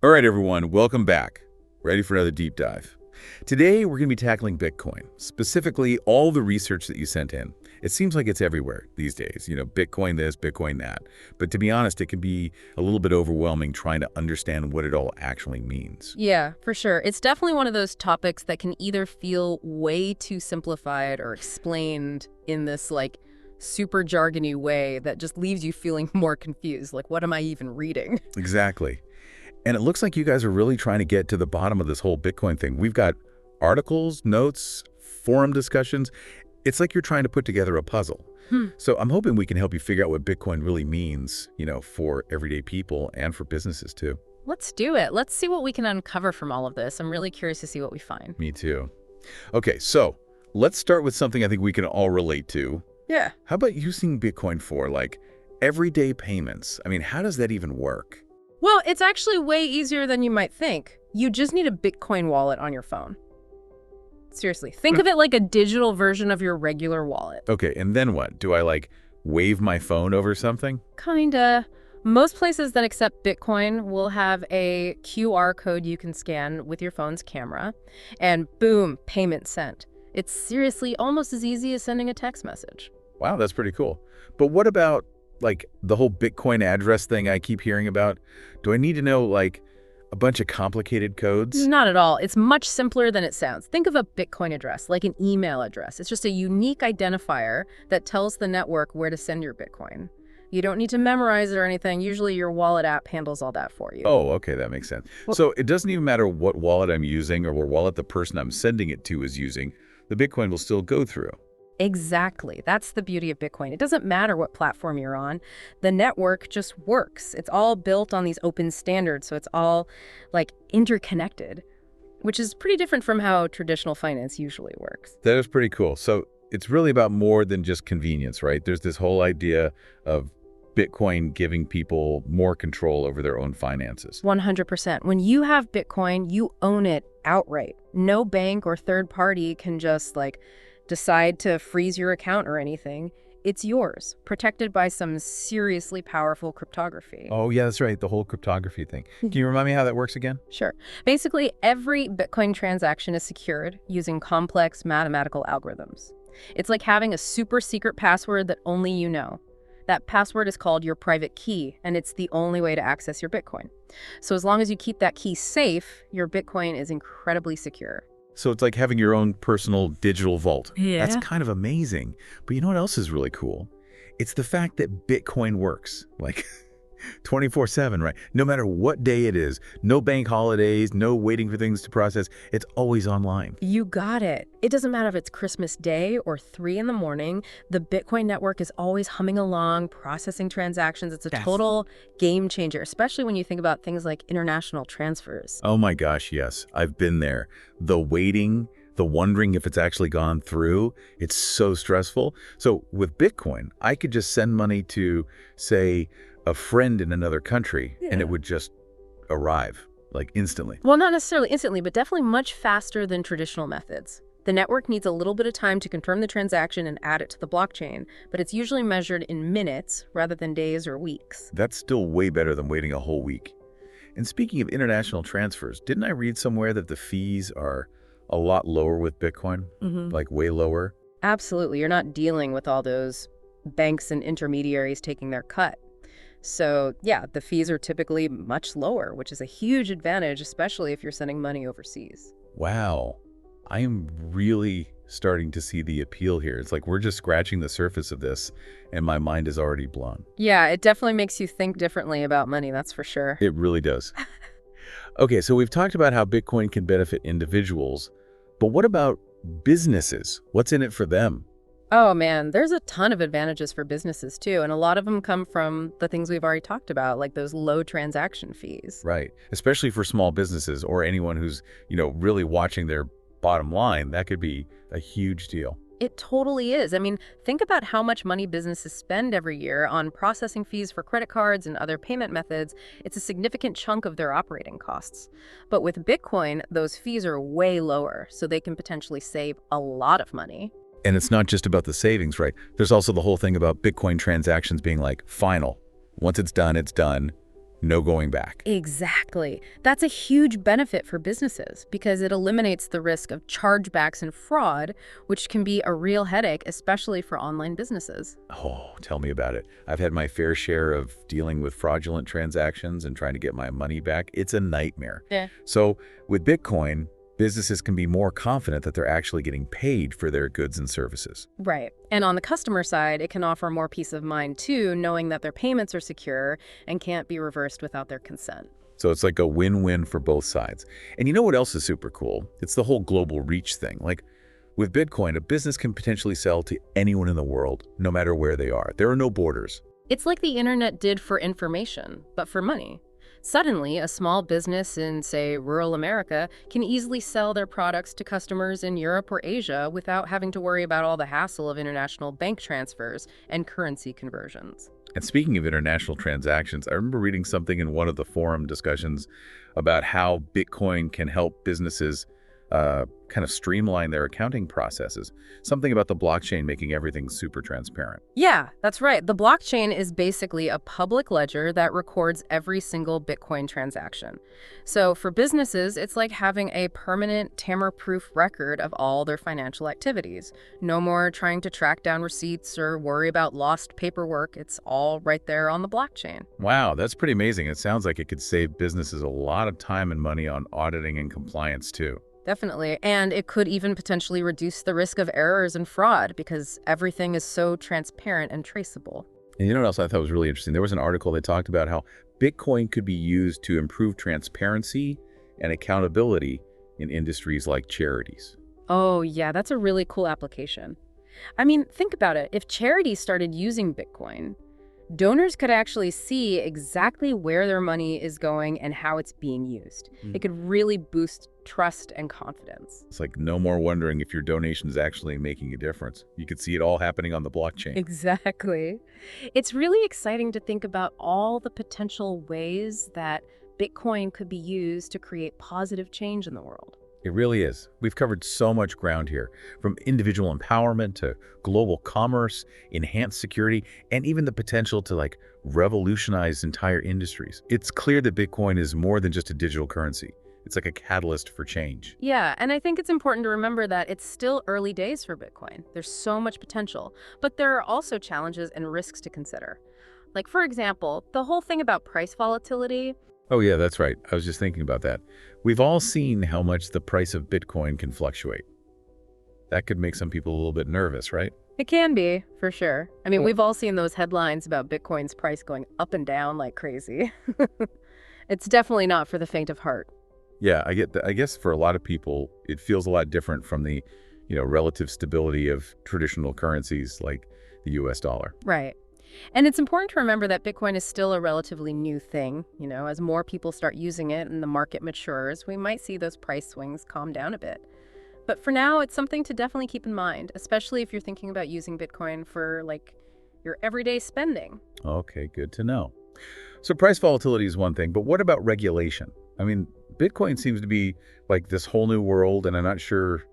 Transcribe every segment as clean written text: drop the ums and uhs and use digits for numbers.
All right, everyone, welcome back. Ready for another deep dive. Today, we're going to be tackling Bitcoin, specifically all the research that you sent in. It seems like it's everywhere these days, Bitcoin this, Bitcoin that. But to be honest, it can be a little bit overwhelming trying to understand what it all actually means. Yeah, for sure. It's definitely one of those topics that can either feel way too simplified or explained in this super jargony way that just leaves you feeling more confused. Like, what am I even reading? Exactly. And it looks like you guys are really trying to get to the bottom of this whole Bitcoin thing. We've got articles, notes, forum discussions. It's like you're trying to put together a puzzle. So I'm hoping we can help you figure out what Bitcoin really means, for everyday people and for businesses too. Let's do it. Let's see what we can uncover from all of this. I'm really curious to see what we find. Me too. Okay, so let's start with something I think we can all relate to. Yeah. How about using Bitcoin for everyday payments? I mean, how does that even work? Well, it's actually way easier than you might think. You just need a Bitcoin wallet on your phone. Seriously, think of it like a digital version of your regular wallet. Okay, and then what? Do I wave my phone over something? Kinda. Most places that accept Bitcoin will have a QR code you can scan with your phone's camera, and boom, payment sent. It's seriously almost as easy as sending a text message. Wow, that's pretty cool. But what about the whole Bitcoin address thing I keep hearing about? Do I need to know a bunch of complicated codes? Not at all. It's much simpler than it sounds. Think of a Bitcoin address, like an email address. It's just a unique identifier that tells the network where to send your Bitcoin. You don't need to memorize it or anything. Usually your wallet app handles all that for you. Oh, okay, that makes sense. So it doesn't even matter what wallet I'm using or what wallet the person I'm sending it to is using. The Bitcoin will still go through. Exactly. That's the beauty of Bitcoin. It doesn't matter what platform you're on. The network just works. It's all built on these open standards, so it's all interconnected, which is pretty different from how traditional finance usually works. That is pretty cool. So it's really about more than just convenience, right? There's this whole idea of Bitcoin giving people more control over their own finances. 100%. When you have Bitcoin, you own it outright. No bank or third party can just decide to freeze your account or anything. It's yours, protected by some seriously powerful cryptography. Oh, yeah, that's right. The whole cryptography thing. Can you remind me how that works again? Sure. Basically, every Bitcoin transaction is secured using complex mathematical algorithms. It's like having a super secret password that only you know. That password is called your private key, and it's the only way to access your Bitcoin. So as long as you keep that key safe, your Bitcoin is incredibly secure. So it's like having your own personal digital vault. Yeah. That's kind of amazing. But you know what else is really cool? It's the fact that Bitcoin works 24/7, right? No matter what day it is, no bank holidays, no waiting for things to process. It's always online. You got it. It doesn't matter if it's Christmas Day or 3 in the morning. The Bitcoin network is always humming along, processing transactions. It's a total game changer, especially when you think about things like international transfers. Oh my gosh, yes. I've been there. The waiting, the wondering if it's actually gone through, it's so stressful. So with Bitcoin, I could just send money to, say, a friend in another country, and it would just arrive instantly. Well, not necessarily instantly, but definitely much faster than traditional methods. The network needs a little bit of time to confirm the transaction and add it to the blockchain, but it's usually measured in minutes rather than days or weeks. That's still way better than waiting a whole week. And speaking of international transfers, didn't I read somewhere that the fees are a lot lower with Bitcoin? Way lower? Absolutely. You're not dealing with all those banks and intermediaries taking their cut. So yeah, the fees are typically much lower, which is a huge advantage, especially if you're sending money overseas. Wow. I am really starting to see the appeal here. It's like we're just scratching the surface of this, and my mind is already blown. Yeah, it definitely makes you think differently about money, that's for sure. It really does. Okay, so we've talked about how Bitcoin can benefit individuals, but what about businesses? What's in it for them? Oh man, there's a ton of advantages for businesses too, and a lot of them come from the things we've already talked about, like those low transaction fees. Right, especially for small businesses or anyone who's, really watching their bottom line. That could be a huge deal. It totally is. I mean, think about how much money businesses spend every year on processing fees for credit cards and other payment methods. It's a significant chunk of their operating costs. But with Bitcoin, those fees are way lower, so they can potentially save a lot of money. And it's not just about the savings, right? There's also the whole thing about Bitcoin transactions being final. Once it's done, No going back. Exactly. That's a huge benefit for businesses because it eliminates the risk of chargebacks and fraud, which can be a real headache, especially for online businesses. Oh, tell me about it. I've had my fair share of dealing with fraudulent transactions and trying to get my money back. It's a nightmare. Yeah. So with Bitcoin, businesses can be more confident that they're actually getting paid for their goods and services. Right. And on the customer side, it can offer more peace of mind too, knowing that their payments are secure and can't be reversed without their consent. So it's like a win-win for both sides. And you know what else is super cool? It's the whole global reach thing. Like with Bitcoin, a business can potentially sell to anyone in the world, no matter where they are. There are no borders. It's like the internet did for information, but for money. Suddenly, a small business in, say, rural America can easily sell their products to customers in Europe or Asia without having to worry about all the hassle of international bank transfers and currency conversions. And speaking of international transactions, I remember reading something in one of the forum discussions about how Bitcoin can help businesses kind of streamline their accounting processes. Something about the blockchain making everything super transparent. Yeah, that's right. The blockchain is basically a public ledger that records every single Bitcoin transaction. So for businesses, it's like having a permanent tamper-proof record of all their financial activities. No more trying to track down receipts or worry about lost paperwork. It's all right there on the blockchain. Wow, that's pretty amazing. It sounds like it could save businesses a lot of time and money on auditing and compliance too. Definitely. And it could even potentially reduce the risk of errors and fraud because everything is so transparent and traceable. And you know what else I thought was really interesting? There was an article that talked about how Bitcoin could be used to improve transparency and accountability in industries like charities. Oh, yeah, that's a really cool application. I mean, think about it. If charities started using Bitcoin, donors could actually see exactly where their money is going and how it's being used. It could really boost trust and confidence. It's like no more wondering if your donation is actually making a difference. You could see it all happening on the blockchain. Exactly. It's really exciting to think about all the potential ways that Bitcoin could be used to create positive change in the world. It really is. We've covered so much ground here, from individual empowerment to global commerce, enhanced security, and even the potential to revolutionize entire industries. It's clear that Bitcoin is more than just a digital currency. It's like a catalyst for change. Yeah, and I think it's important to remember that it's still early days for Bitcoin. There's so much potential, but there are also challenges and risks to consider. Like, for example, the whole thing about price volatility. Oh yeah, that's right. I was just thinking about that. We've all seen how much the price of Bitcoin can fluctuate. That could make some people a little bit nervous, right? It can be, for sure. I mean, Well- we've all seen those headlines about Bitcoin's price going up and down like crazy. It's definitely not for the faint of heart. Yeah, I get that. I guess for a lot of people, it feels a lot different from the, relative stability of traditional currencies like the US dollar. Right. And it's important to remember that Bitcoin is still a relatively new thing. As more people start using it and the market matures, we might see those price swings calm down a bit. But for now, it's something to definitely keep in mind, especially if you're thinking about using Bitcoin for your everyday spending. Okay, good to know. So price volatility is one thing, but what about regulation? I mean, Bitcoin seems to be like this whole new world, and I'm not sure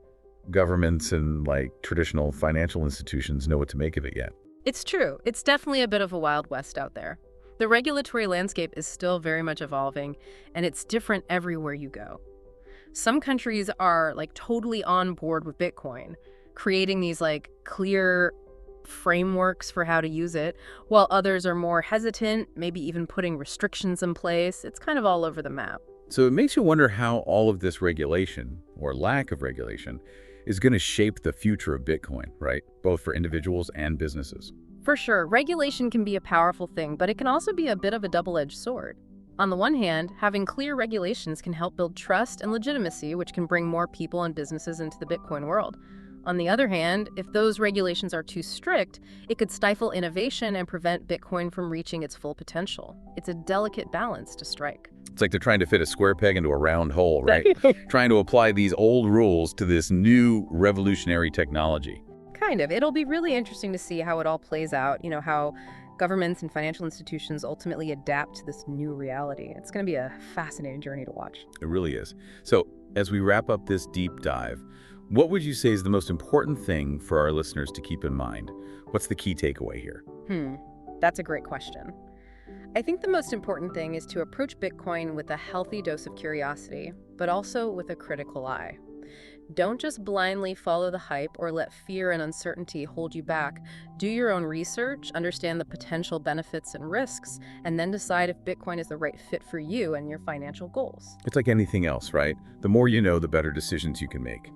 governments and traditional financial institutions know what to make of it yet. It's true. It's definitely a bit of a Wild West out there. The regulatory landscape is still very much evolving, and it's different everywhere you go. Some countries are totally on board with Bitcoin, creating these clear frameworks for how to use it, while others are more hesitant, maybe even putting restrictions in place. It's kind of all over the map. So it makes you wonder how all of this regulation, or lack of regulation, is going to shape the future of Bitcoin, right? Both for individuals and businesses. For sure, regulation can be a powerful thing, but it can also be a bit of a double-edged sword. On the one hand, having clear regulations can help build trust and legitimacy, which can bring more people and businesses into the Bitcoin world. On the other hand, if those regulations are too strict, it could stifle innovation and prevent Bitcoin from reaching its full potential. It's a delicate balance to strike. It's like they're trying to fit a square peg into a round hole, right? Trying to apply these old rules to this new revolutionary technology. Kind of. It'll be really interesting to see how it all plays out, how governments and financial institutions ultimately adapt to this new reality. It's going to be a fascinating journey to watch. It really is. So as we wrap up this deep dive, what would you say is the most important thing for our listeners to keep in mind? What's the key takeaway here? That's a great question. I think the most important thing is to approach Bitcoin with a healthy dose of curiosity, but also with a critical eye. Don't just blindly follow the hype or let fear and uncertainty hold you back. Do your own research, understand the potential benefits and risks, and then decide if Bitcoin is the right fit for you and your financial goals. It's like anything else, right? The more you know, the better decisions you can make.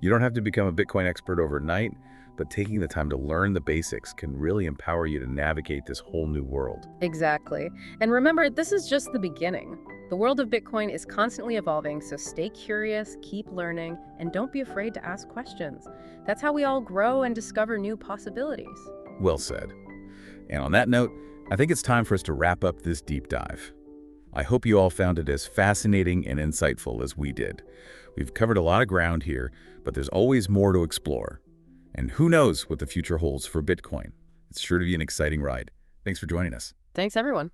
You don't have to become a Bitcoin expert overnight, but taking the time to learn the basics can really empower you to navigate this whole new world. Exactly. And remember, this is just the beginning. The world of Bitcoin is constantly evolving, so stay curious, keep learning, and don't be afraid to ask questions. That's how we all grow and discover new possibilities. Well said. And on that note, I think it's time for us to wrap up this deep dive. I hope you all found it as fascinating and insightful as we did. We've covered a lot of ground here, but there's always more to explore. And who knows what the future holds for Bitcoin. It's sure to be an exciting ride. Thanks for joining us. Thanks, everyone.